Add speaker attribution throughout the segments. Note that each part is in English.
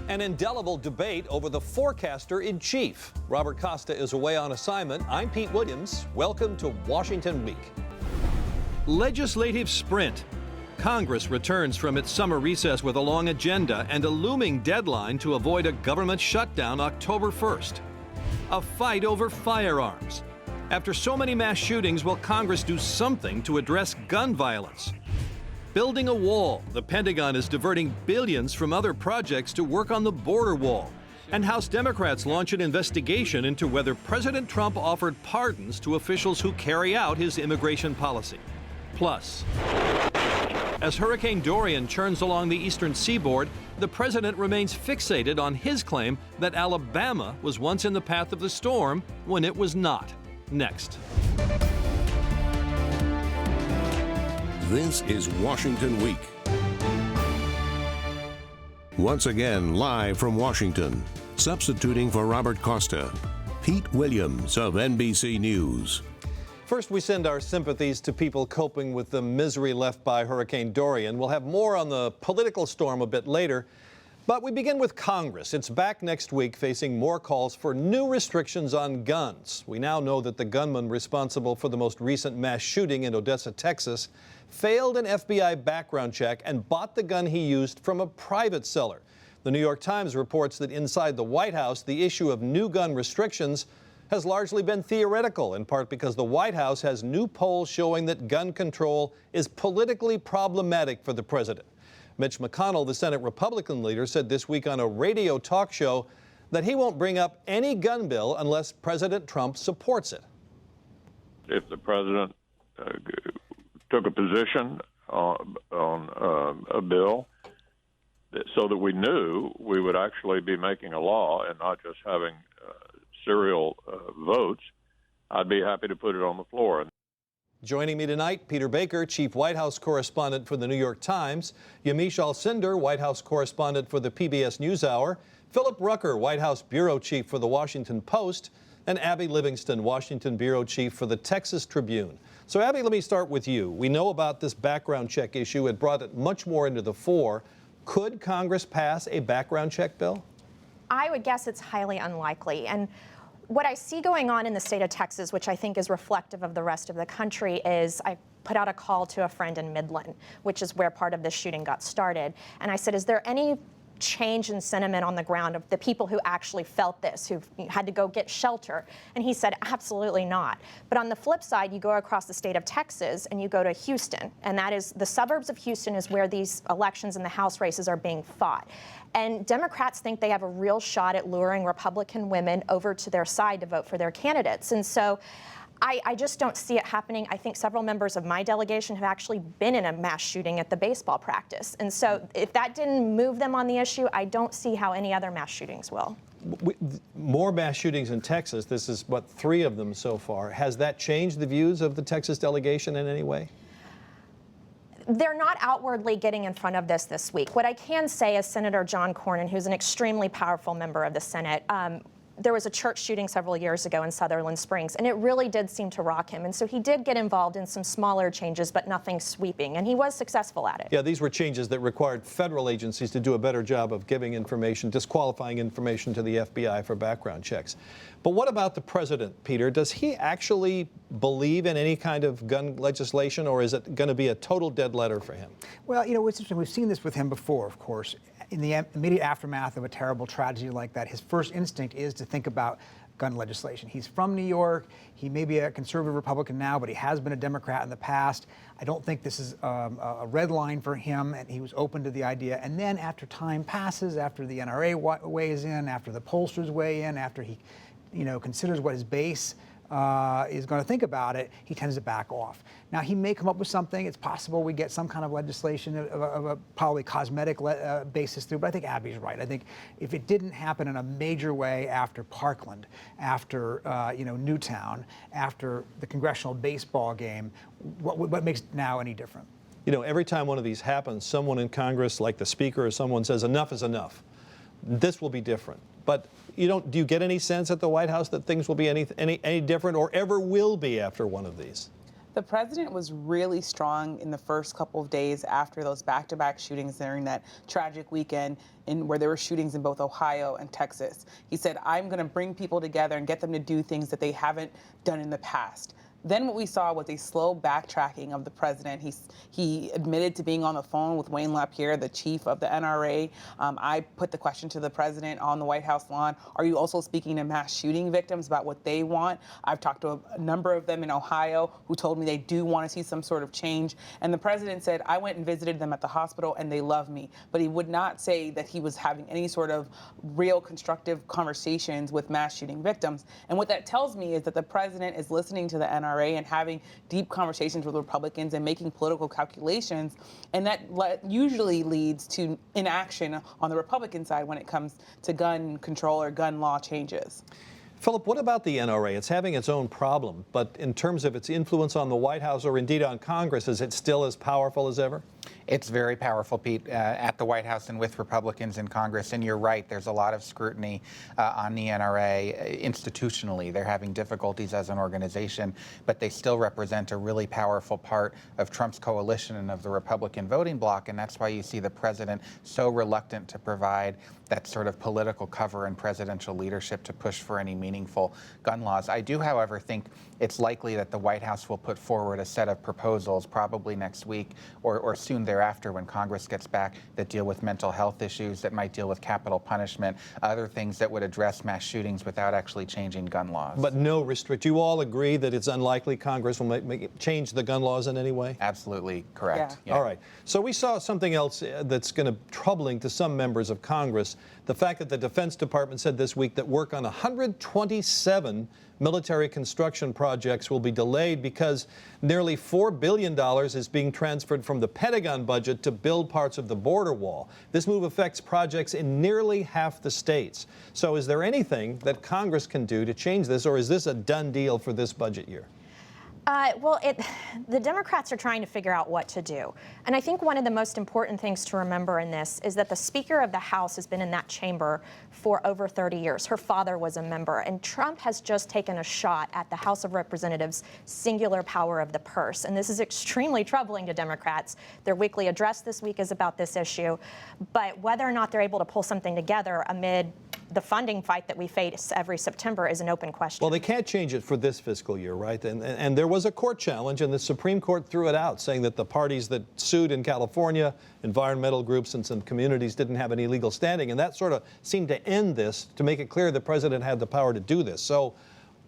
Speaker 1: An indelible debate over the forecaster-in-chief. Robert Costa is away on assignment. I'm Pete Williams. Welcome to Washington Week. Legislative sprint. Congress returns from its summer recess with a long agenda and a looming deadline to avoid a government shutdown October 1st. A fight over firearms. After so many mass shootings, will Congress do something to address gun violence? Building a wall. The Pentagon is diverting billions from other projects to work on the border wall. And House Democrats launch an investigation into whether President Trump offered pardons to officials who carry out his immigration policy. Plus, as Hurricane Durian churns along the eastern seaboard, the president remains fixated on his claim that Alabama was once in the path of the storm when it was not. Next.
Speaker 2: This is Washington Week. Once again, live from Washington, substituting for Robert Costa, Pete Williams of NBC News.
Speaker 1: First, we send our sympathies to people coping with the misery left by Hurricane Durian. We'll have more on the political storm a bit later. But we begin with Congress. It's back next week facing more calls for new restrictions on guns. We now know that the gunman responsible for the most recent mass shooting in Odessa, Texas, failed an FBI background check and bought the gun he used from a private seller. The New York Times reports that inside the White House, the issue of new gun restrictions has largely been theoretical, in part because the White House has new polls showing that gun control is politically problematic for the president. Mitch McConnell, the Senate Republican leader, said this week on a radio talk show that he won't bring up any gun bill unless President Trump supports it.
Speaker 3: If the president took a position on a bill so that we knew we would actually be making a law and not just having serial votes, I'd be happy to put it on the floor.
Speaker 1: Joining me tonight, Peter Baker, Chief White House Correspondent for the New York Times, Yamiche Alcindor, White House Correspondent for the PBS NewsHour, Philip Rucker, White House Bureau Chief for the Washington Post, and Abby Livingston, Washington Bureau Chief for the Texas Tribune. So, Abby, let me start with you. We know about this background check issue. It brought it much more into the fore. Could Congress pass a background check bill?
Speaker 4: I would guess it's highly unlikely. And what I see going on in the state of Texas, which I think is reflective of the rest of the country, is I put out a call to a friend in Midland, which is where part of this shooting got started. And I said, is there any change in sentiment on the ground of the people who actually felt this, who had to go get shelter? And he said, absolutely not. But on the flip side, you go across the state of Texas and you go to Houston, and that is the suburbs of Houston is where these elections and the House races are being fought. And Democrats think they have a real shot at luring Republican women over to their side to vote for their candidates. And so I just don't see it happening. I think several members of my delegation have actually been in a mass shooting at the baseball practice. And so if that didn't move them on the issue, I don't see how any other mass shootings will.
Speaker 1: More mass shootings in Texas. This is, 3 of them so far. Has that changed the views of the Texas delegation in any way?
Speaker 4: They're not outwardly getting in front of this week. What I can say is Senator John Cornyn, who's an extremely powerful member of the Senate, there was a church shooting several years ago in Sutherland Springs, and it really did seem to rock him. And so he did get involved in some smaller changes, but nothing sweeping, and he was successful at it.
Speaker 1: Yeah, these were changes that required federal agencies to do a better job of giving information, disqualifying information to the FBI for background checks. But what about the president, Peter? Does he actually believe in any kind of gun legislation, or is it going to be a total dead letter for him?
Speaker 5: Well, you know, what's interesting, we've seen this with him before, of course. In the immediate aftermath of a terrible tragedy like that, his first instinct is to think about gun legislation. He's from New York. He may be a conservative Republican now, but he has been a Democrat in the past. I don't think this is a red line for him, and he was open to the idea. And then after time passes, after the NRA weighs in, after the pollsters weigh in, after he, considers what his base is going to think about it, he tends to back off. Now, he may come up with something. It's possible we get some kind of legislation of a probably cosmetic basis through, but I think Abby's right. I think if it didn't happen in a major way after Parkland, after Newtown, after the congressional baseball game, what makes now any different?
Speaker 1: Every time one of these happens, someone in Congress, like the Speaker or someone, says enough is enough. This will be different. But do you get any sense at the White House that things will be any different or ever will be after one of these?
Speaker 6: The president was really strong in the first couple of days after those back-to-back shootings during that tragic weekend where there were shootings in both Ohio and Texas. He said, I'm going to bring people together and get them to do things that they haven't done in the past. Then what we saw was a slow backtracking of the president. He admitted to being on the phone with Wayne LaPierre, the chief of the NRA. I put the question to the president on the White House lawn, are you also speaking to mass shooting victims about what they want? I've talked to a number of them in Ohio who told me they do want to see some sort of change. And the president said, I went and visited them at the hospital and they love me. But he would not say that he was having any sort of real constructive conversations with mass shooting victims. And what that tells me is that the president is listening to the NRA and having deep conversations with Republicans and making political calculations, and that usually leads to inaction on the Republican side when it comes to gun control or gun law changes.
Speaker 1: Philip, what about the NRA? It's having its own problem, but in terms of its influence on the White House or indeed on Congress, is it still as powerful as ever?
Speaker 7: It's very powerful, Pete, at the White House and with Republicans in Congress. And you're right, there's a lot of scrutiny on the NRA institutionally. They're having difficulties as an organization, but they still represent a really powerful part of Trump's coalition and of the Republican voting bloc. And that's why you see the president so reluctant to provide that sort of political cover and presidential leadership to push for any meaningful gun laws. I do, however, think it's likely that the White House will put forward a set of proposals probably next week or soon thereafter when Congress gets back that deal with mental health issues, that might deal with capital punishment, other things that would address mass shootings without actually changing gun laws.
Speaker 1: But no restrict. You all agree that it's unlikely Congress will change the gun laws in any way?
Speaker 7: Absolutely correct.
Speaker 6: Yeah.
Speaker 1: All right. So we saw something else that's going to troubling to some members of Congress. The fact that the Defense Department said this week that work on 127 military construction projects will be delayed because nearly $4 billion is being transferred from the Pentagon budget to build parts of the border wall. This move affects projects in nearly half the states. So is there anything that Congress can do to change this, or is this a done deal for this budget year?
Speaker 4: The Democrats are trying to figure out what to do. And I think one of the most important things to remember in this is that the Speaker of the House has been in that chamber for over 30 years. Her father was a member. And Trump has just taken a shot at the House of Representatives' singular power of the purse. And this is extremely troubling to Democrats. Their weekly address this week is about this issue. But whether or not they're able to pull something together amid the funding fight that we face every September is an open question.
Speaker 1: Well, they can't change it for this fiscal year, right? And there was a court challenge, and the Supreme Court threw it out, saying that the parties that sued in California, environmental groups and some communities, didn't have any legal standing. And that sort of seemed to end this, to make it clear the president had the power to do this. So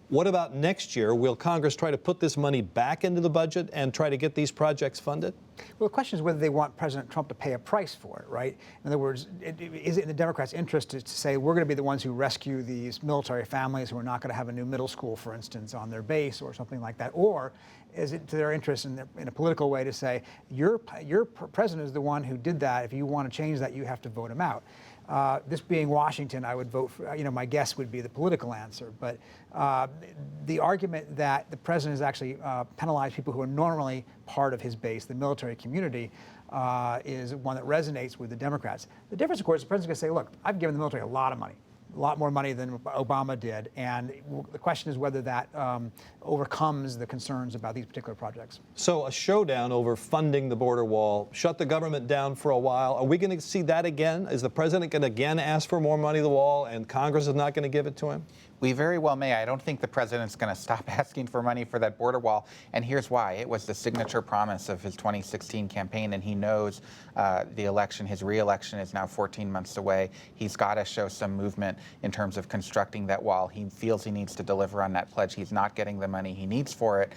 Speaker 1: what about next year? Will Congress try to put this money back into the budget and try to get these projects funded?
Speaker 5: Well, the question is whether they want President Trump to pay a price for it, right? In other words, is it in the Democrats' interest to say we're going to be the ones who rescue these military families who are not going to have a new middle school, for instance, on their base or something like that? Or is it to their interest in a political way to say your president is the one who did that. If you want to change that, you have to vote him out. This being Washington, I would vote for, my guess would be the political answer. But the argument that the president has actually penalized people who are normally part of his base, the military community, is one that resonates with the Democrats. The difference, of course, the president's going to say, look, I've given the military a lot of money. A lot more money than Obama did, and the question is whether that overcomes the concerns about these particular projects.
Speaker 1: So a showdown over funding the border wall, shut the government down for a while. Are we going to see that again? Is the president going to again ask for more money to the wall, and Congress is not going to give it to him?
Speaker 7: We very well may. I don't think the president's going to stop asking for money for that border wall. And here's why. It was the signature promise of his 2016 campaign, and he knows the election, his re-election is now 14 months away. He's got to show some movement in terms of constructing that wall. He feels he needs to deliver on that pledge. He's not getting the money he needs for it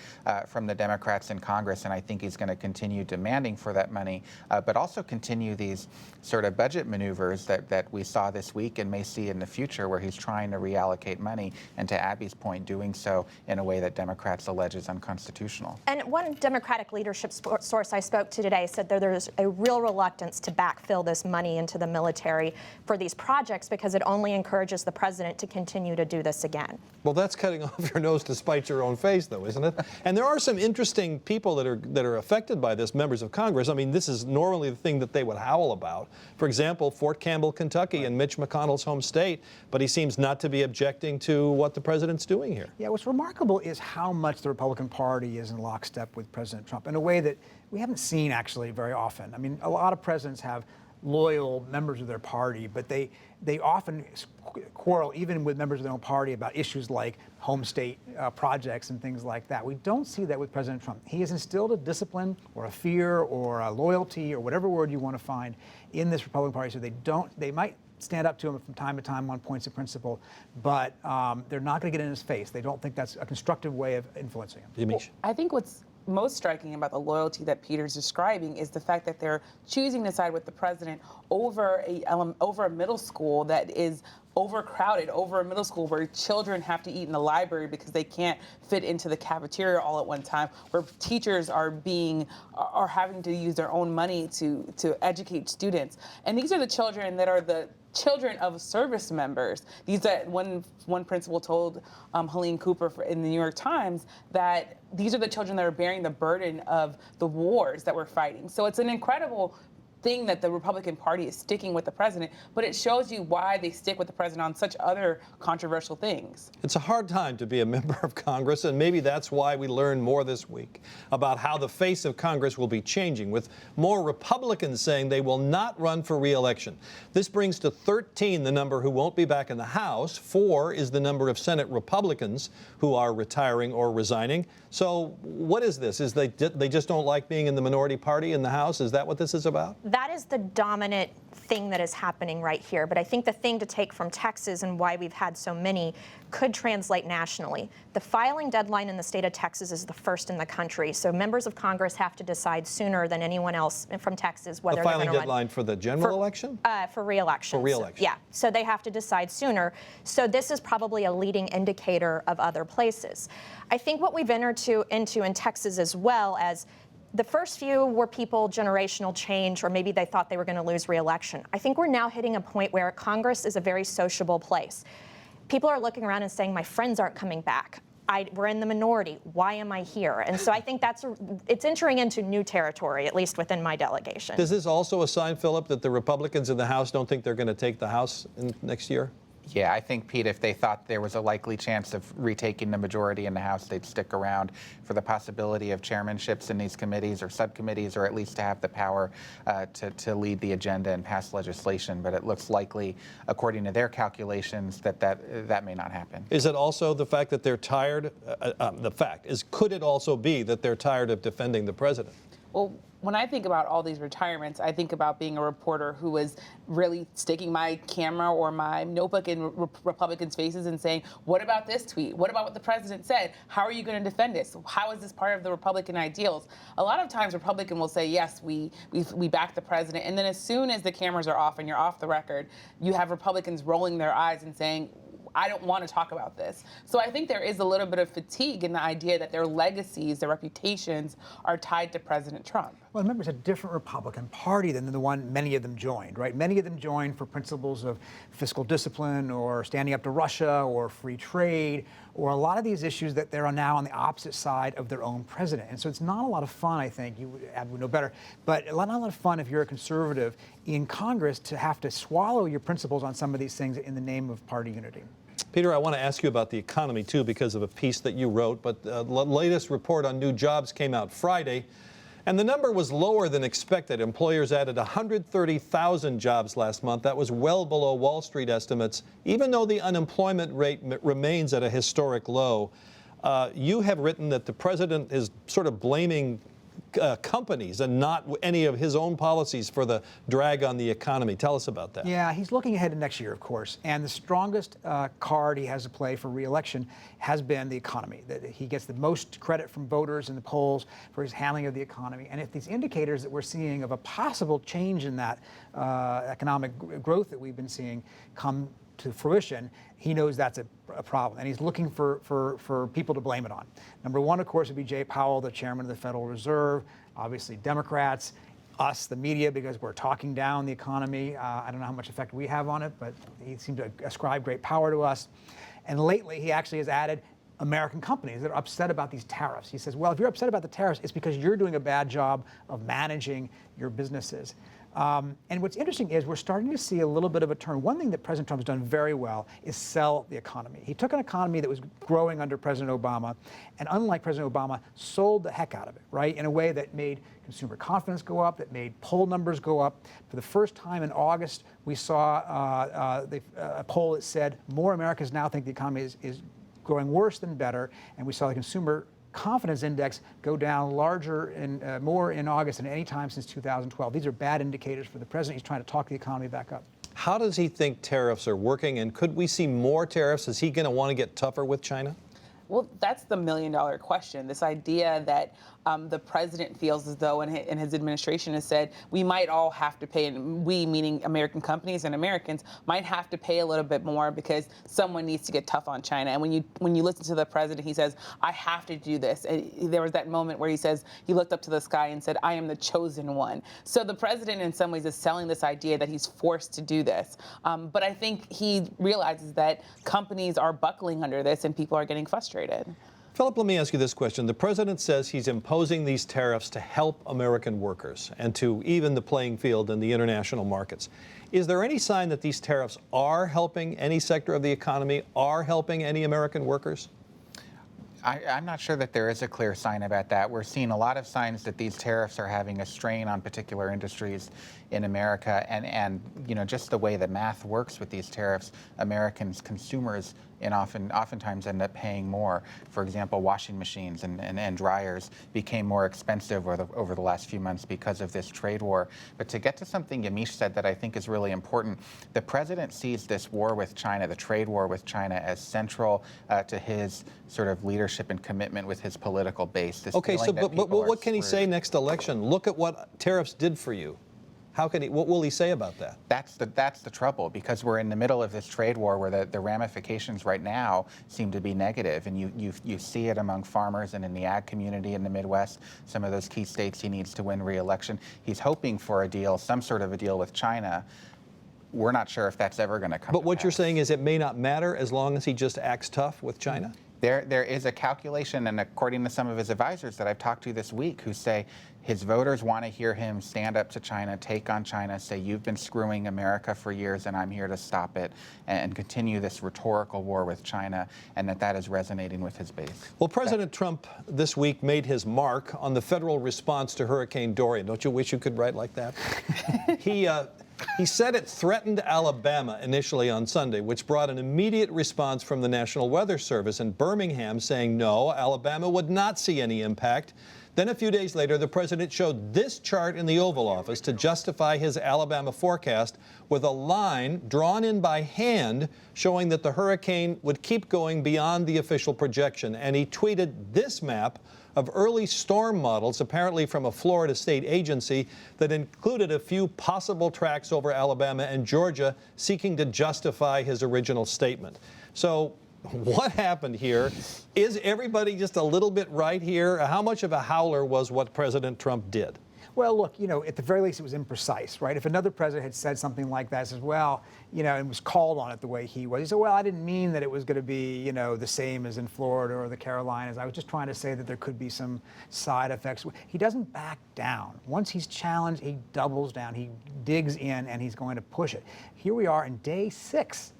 Speaker 7: from the Democrats in Congress, and I think he's going to continue demanding for that money, but also continue these sort of budget maneuvers that we saw this week and may see in the future, where he's trying to reallocate money, and to Abby's point, doing so in a way that Democrats allege is unconstitutional.
Speaker 4: And one Democratic leadership source I spoke to today said that there's a real reluctance to backfill this money into the military for these projects because it only encourages the president to continue to do this again.
Speaker 1: Well, that's cutting off your nose to spite your own face, though, isn't it? And there are some interesting people that are affected by this, members of Congress. I mean, this is normally the thing that they would howl about. For example, Fort Campbell, Kentucky, in Mitch McConnell's home state, but he seems not to be objecting to what the president's doing here.
Speaker 5: Yeah, what's remarkable is how much the Republican Party is in lockstep with President Trump in a way that we haven't seen actually very often. I mean, a lot of presidents have loyal members of their party, but they often quarrel even with members of their own party about issues like home state projects and things like that. We don't see that with President Trump. He has instilled a discipline or a fear or a loyalty or whatever word you want to find in this Republican Party. So they might stand up to him from time to time on points of principle, but they're not going to get in his face. They don't think that's a constructive way of influencing him.
Speaker 6: Well, I think what's most striking about the loyalty that Peter's describing is the fact that they're choosing to side with the president over a middle school that is overcrowded, over a middle school where children have to eat in the library because they can't fit into the cafeteria all at one time, where teachers are having to use their own money to educate students. And these are the children that are the children of service members. These that one principal told Helene Cooper in the New York Times that these are the children that are bearing the burden of the wars that we're fighting. So it's an incredible thing that the Republican Party is sticking with the president, but it shows you why they stick with the president on such other controversial things.
Speaker 1: It's a hard time to be a member of Congress, and maybe that's why we learned more this week about how the face of Congress will be changing, with more Republicans saying they will not run for re-election. This brings to 13 the number who won't be back in the House. 4 is the number of Senate Republicans who are retiring or resigning. So what is this? Is they just don't like being in the minority party in the House? Is that what this is about?
Speaker 4: That is the dominant thing that is happening right here. But I think the thing to take from Texas and why we've had so many could translate nationally. The filing deadline in the state of Texas is the first in the country. So members of Congress have to decide sooner than anyone else from Texas whether
Speaker 1: they're going to run. The filing deadline for the general election?
Speaker 4: For re-election.
Speaker 1: For re-election.
Speaker 4: Yeah. So they have to decide sooner. So this is probably a leading indicator of other places. I think what we've entered into in Texas as well as the first few were people generational change, or maybe they thought they were going to lose re-election. I think we're now hitting a point where Congress is a very sociable place. People are looking around and saying, my friends aren't coming back. We're in the minority. Why am I here? And so I think it's entering into new territory, at least within my delegation.
Speaker 1: Is this also a sign, Philip, that the Republicans in the House don't think they're going to take the House next year?
Speaker 7: Yeah, I think, Pete, if they thought there was a likely chance of retaking the majority in the House, they'd stick around for the possibility of chairmanships in these committees or subcommittees, or at least to have the power to lead the agenda and pass legislation. But it looks likely, according to their calculations, that may not happen.
Speaker 1: Is it also the fact that they're tired? Could it also be that they're tired of defending the president?
Speaker 6: Well, when I think about all these retirements, I think about being a reporter who was really sticking my camera or my notebook in Republicans' faces and saying, what about this tweet? What about what the president said? How are you going to defend this? How is this part of the Republican ideals? A lot of times Republican will say, yes, we back the president. And then as soon as the cameras are off and you're off the record, you have Republicans rolling their eyes and saying, I don't want to talk about this. So I think there is a little bit of fatigue in the idea that their legacies, their reputations are tied to President Trump.
Speaker 5: Well, remember, it's a different Republican Party than the one many of them joined, right? Many of them joined for principles of fiscal discipline or standing up to Russia or free trade or a lot of these issues that they're now on the opposite side of their own president. And so it's not a lot of fun, I think, you would know better, but not a lot of fun if you're a conservative in Congress to have to swallow your principles on some of these things in the name of party unity.
Speaker 1: Peter, I want to ask you about the economy, too, because of a piece that you wrote. But the latest report on new jobs came out Friday, and the number was lower than expected. Employers added 130,000 jobs last month. That was well below Wall Street estimates, even though the unemployment rate remains at a historic low. You have written that the president is sort of blaming companies and not any of his own policies for the drag on the economy. Tell us about that.
Speaker 5: Yeah, he's looking ahead to next year, of course. And the strongest card he has to play for re-election has been the economy. That he gets the most credit from voters in the polls for his handling of the economy. And if these indicators that we're seeing of a possible change in that economic growth that we've been seeing come to fruition, he knows that's a problem, and he's looking for people to blame it on. Number one, of course, would be Jay Powell, the chairman of the Federal Reserve, obviously Democrats, us, the media, because we're talking down the economy. I don't know how much effect we have on it, but he seems to ascribe great power to us. And lately, he actually has added American companies that are upset about these tariffs. He says, well, if you're upset about the tariffs, it's because you're doing a bad job of managing your businesses. And what's interesting is we're starting to see a little bit of a turn. One thing that President Trump has done very well is sell the economy. He took an economy that was growing under President Obama, and unlike President Obama, sold the heck out of it, right, in a way that made consumer confidence go up, that made poll numbers go up. For the first time in August, we saw a poll that said more Americans now think the economy is growing worse than better, and we saw the consumer confidence index go down larger and more in August than any time since 2012. These are bad indicators for the president. He's trying to talk the economy back up.
Speaker 1: How does he think tariffs are working, and could we see more tariffs? Is he going to want to get tougher with China?
Speaker 6: Well, that's the million-dollar question. This idea that the president feels as though, and his administration has said, we might all have to pay, and we, meaning American companies and Americans, might have to pay a little bit more because someone needs to get tough on China. And when you listen to the president, he says, I have to do this. And there was that moment where he says, he looked up to the sky and said, I am the chosen one. So the president, in some ways, is selling this idea that he's forced to do this. But I think he realizes that companies are buckling under this and people are getting frustrated.
Speaker 1: Philip, let me ask you this question. The president says he's imposing these tariffs to help American workers and to even the playing field in the international markets. Is there any sign that these tariffs are helping any sector of the economy, are helping any American workers?
Speaker 7: I'm not sure that there is a clear sign about that. We're seeing a lot of signs that these tariffs are having a strain on particular industries in America, and you know, just the way the math works with these tariffs, Americans, consumers, and oftentimes end up paying more. For example, washing machines and dryers became more expensive over the last few months because of this trade war. But to get to something Yamiche said that I think is really important, the president sees this war with China, the trade war with China, as central to his sort of leadership and commitment with his political base.
Speaker 1: Okay, so but what can he say next election? Look at what tariffs did for you. How can he? What will he say about that?
Speaker 7: That's the trouble, because we're in the middle of this trade war where the ramifications right now seem to be negative, and you see it among farmers and in the ag community in the Midwest, some of those key states he needs to win re-election. He's hoping for a deal, some sort of a deal with China. We're not sure if that's ever going to come.
Speaker 1: But what
Speaker 7: pass.
Speaker 1: you're saying is it may not matter as long as he just acts tough with China?
Speaker 7: There is a calculation, and according to some of his advisors that I've talked to this week, who say his voters want to hear him stand up to China, take on China, say, you've been screwing America for years and I'm here to stop it, and continue this rhetorical war with China, and that is resonating with his base.
Speaker 1: Well, President Trump this week made his mark on the federal response to Hurricane Dorian. Don't you wish you could write like that? He said it threatened Alabama initially on Sunday, which brought an immediate response from the National Weather Service in Birmingham saying no, Alabama would not see any impact. Then a few days later, the president showed this chart in the Oval Office to justify his Alabama forecast with a line drawn in by hand showing that the hurricane would keep going beyond the official projection. And he tweeted this map of early storm models, apparently from a Florida state agency, that included a few possible tracks over Alabama and Georgia, seeking to justify his original statement. So what happened here? Is everybody just a little bit right here? How much of a howler was what President Trump did?
Speaker 5: Well, look, you know, at the very least, it was imprecise, right? If another president had said something like that, says, well, you know, and was called on it the way he was, he said, well, I didn't mean that it was going to be, you know, the same as in Florida or the Carolinas. I was just trying to say that there could be some side effects. He doesn't back down. Once he's challenged, he doubles down. He digs in, and he's going to push it. Here we are in day six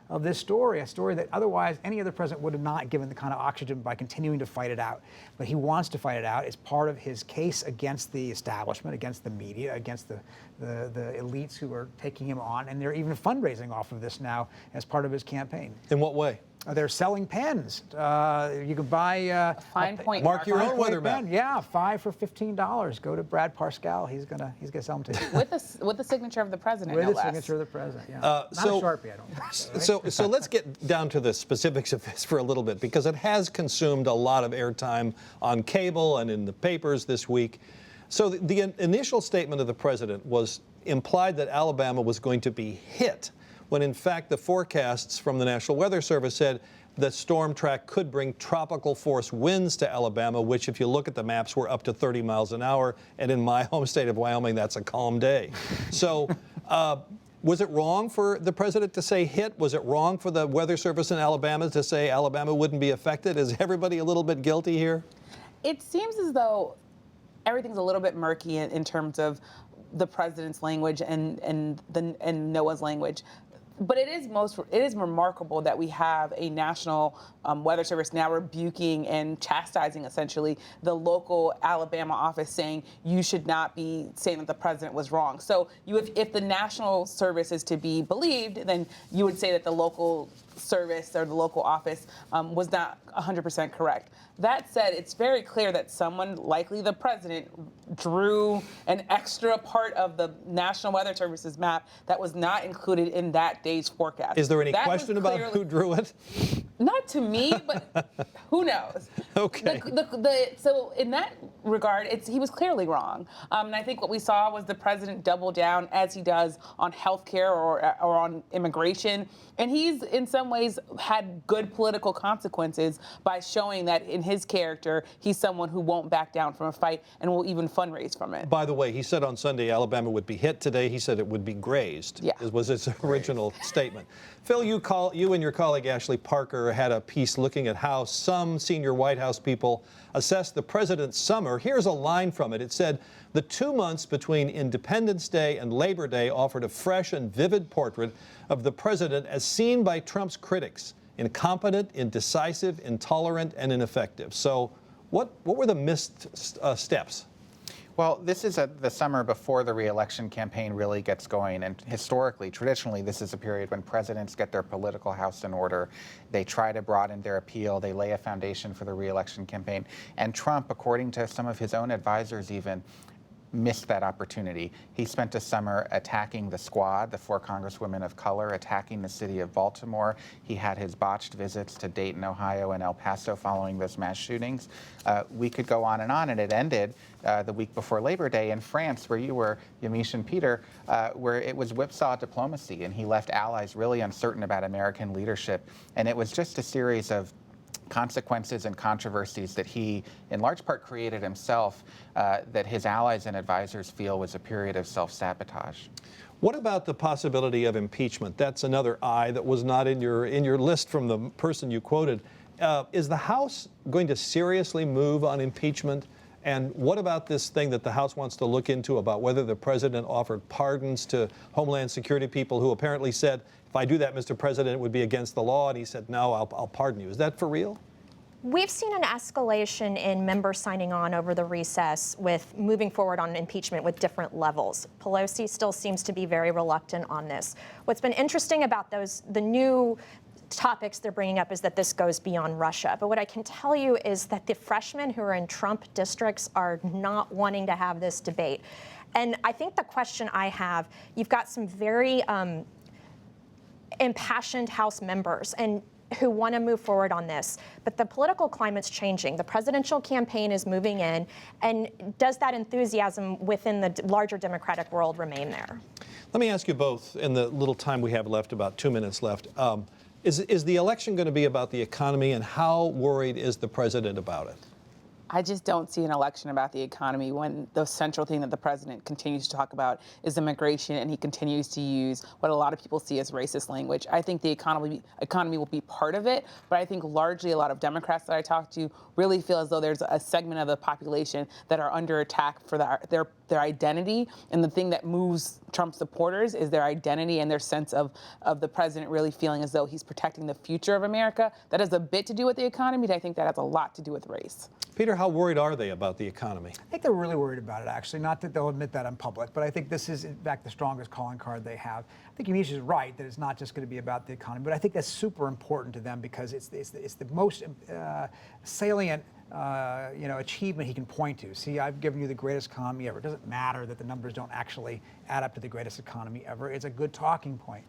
Speaker 5: of this story, a story that otherwise any other president would have not given the kind of oxygen by continuing to fight it out. But he wants to fight it out. It's part of his case against the establishment, against the media, against the elites who are taking him on. And they're even fundraising off of this now as part of his campaign.
Speaker 1: In what way?
Speaker 5: They're selling pens. You can buy
Speaker 6: Fine point
Speaker 1: mark your own weather map.
Speaker 5: Yeah, 5 for $15. Go to Brad Parscale. He's gonna sell them to you.
Speaker 6: with the signature of the president.
Speaker 5: With
Speaker 6: no
Speaker 5: the
Speaker 6: less.
Speaker 5: signature of the president. Yeah. Not
Speaker 1: so-
Speaker 5: a Sharpie, I don't think. Right?
Speaker 1: So let's get down to the specifics of this for a little bit, because it has consumed a lot of airtime on cable and in the papers this week. So the initial statement of the president was implied that Alabama was going to be hit, when in fact the forecasts from the National Weather Service said the storm track could bring tropical force winds to Alabama, which, if you look at the maps, were up to 30 miles an hour. And in my home state of Wyoming, that's a calm day. So was it wrong for the president to say hit? Was it wrong for the Weather Service in Alabama to say Alabama wouldn't be affected? Is everybody a little bit guilty here?
Speaker 6: It seems as though everything's a little bit murky in terms of the president's language and NOAA's language. But it is remarkable that we have a national weather service now rebuking and chastising essentially the local Alabama office, saying you should not be saying that the president was wrong. So if the national service is to be believed, then you would say that the local service or the local office was not 100% correct. That said, it's very clear that someone, likely the president, drew an extra part of the National Weather Service's map that was not included in that day's forecast.
Speaker 1: Is there any question about who drew it?
Speaker 6: Not to me, but who knows?
Speaker 1: Okay.
Speaker 6: So in that regard, he was clearly wrong. And I think what we saw was the president double down, as he does, on healthcare or on immigration. And he's, in some ways, had good political consequences by showing that in his character, he's someone who won't back down from a fight and will even fundraise from it.
Speaker 1: By the way, he said on Sunday Alabama would be hit. Today he said it would be grazed.
Speaker 6: Yeah.
Speaker 1: Was his original statement. Phil, you and your colleague Ashley Parker had a piece looking at how some senior White House people assessed the president's summer. Here's a line from it. It said, "The 2 months between Independence Day and Labor Day offered a fresh and vivid portrait of the president as seen by Trump's critics: incompetent, indecisive, intolerant, and ineffective." So what were the missed steps?
Speaker 7: Well, this is the summer before the re-election campaign really gets going. And historically, traditionally, this is a period when presidents get their political house in order. They try to broaden their appeal. They lay a foundation for the re-election campaign. And Trump, according to some of his own advisors even, missed that opportunity. He spent a summer attacking the Squad, the 4 congresswomen of color, attacking the city of Baltimore. He had his botched visits to Dayton, Ohio, and El Paso following those mass shootings. We could go on, and it ended the week before Labor Day in France, where you were, Yamiche and Peter, where it was whipsaw diplomacy, and he left allies really uncertain about American leadership. And it was just a series of consequences and controversies that he, in large part, created himself, that his allies and advisors feel was a period of self-sabotage.
Speaker 1: What about the possibility of impeachment? That's another I that was not in your list from the person you quoted. Is the House going to seriously move on impeachment? And what about this thing that the House wants to look into about whether the president offered pardons to Homeland Security people who apparently said, if I do that, Mr. President, it would be against the law? And he said, no, I'll pardon you. Is that for real?
Speaker 4: We've seen an escalation in members signing on over the recess with moving forward on impeachment with different levels. Pelosi still seems to be very reluctant on this. What's been interesting about the new topics they're bringing up is that this goes beyond Russia. But what I can tell you is that the freshmen who are in Trump districts are not wanting to have this debate. And I think the question I have, you've got some very impassioned House members and who want to move forward on this. But the political climate's changing. The presidential campaign is moving in. And does that enthusiasm within the larger Democratic world remain there?
Speaker 1: Let me ask you both, in the little time we have left, about 2 minutes left, is the election going to be about the economy, and how worried is the president about it?
Speaker 6: I just don't see an election about the economy when the central thing that the president continues to talk about is immigration, and he continues to use what a lot of people see as racist language. I think the economy will be part of it, but I think largely a lot of Democrats that I talk to really feel as though there's a segment of the population that are under attack for their identity, and the thing that moves Trump supporters is their identity and their sense of the president really feeling as though he's protecting the future of America. That has a bit to do with the economy, but I think that has a lot to do with race.
Speaker 1: Peter, how worried are they about the economy?
Speaker 5: I think they're really worried about it, actually. Not that they'll admit that in public, but I think this is, in fact, the strongest calling card they have. I think Yamiche is right that it's not just going to be about the economy, but I think that's super important to them because it's the most salient achievement he can point to. See, I've given you the greatest economy ever. It doesn't matter that the numbers don't actually add up to the greatest economy ever. It's a good talking point.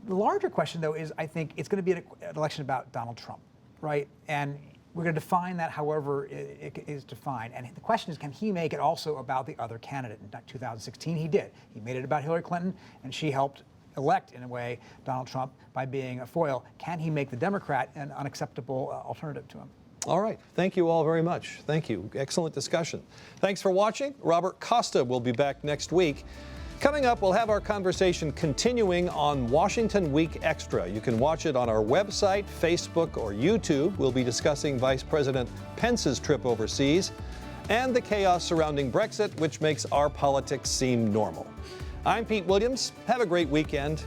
Speaker 5: The larger question, though, is I think it's going to be an election about Donald Trump, right? And we're going to define that however it is defined. And the question is, can he make it also about the other candidate? In 2016, he did. He made it about Hillary Clinton, and she helped elect, in a way, Donald Trump by being a foil. Can he make the Democrat an unacceptable alternative to him?
Speaker 1: All right. Thank you all very much. Thank you. Excellent discussion. Thanks for watching. Robert Costa will be back next week. Coming up, we'll have our conversation continuing on Washington Week Extra. You can watch it on our website, Facebook, or YouTube. We'll be discussing Vice President Pence's trip overseas. and the chaos surrounding Brexit, which makes our politics seem normal. I'm Pete Williams. Have a great weekend.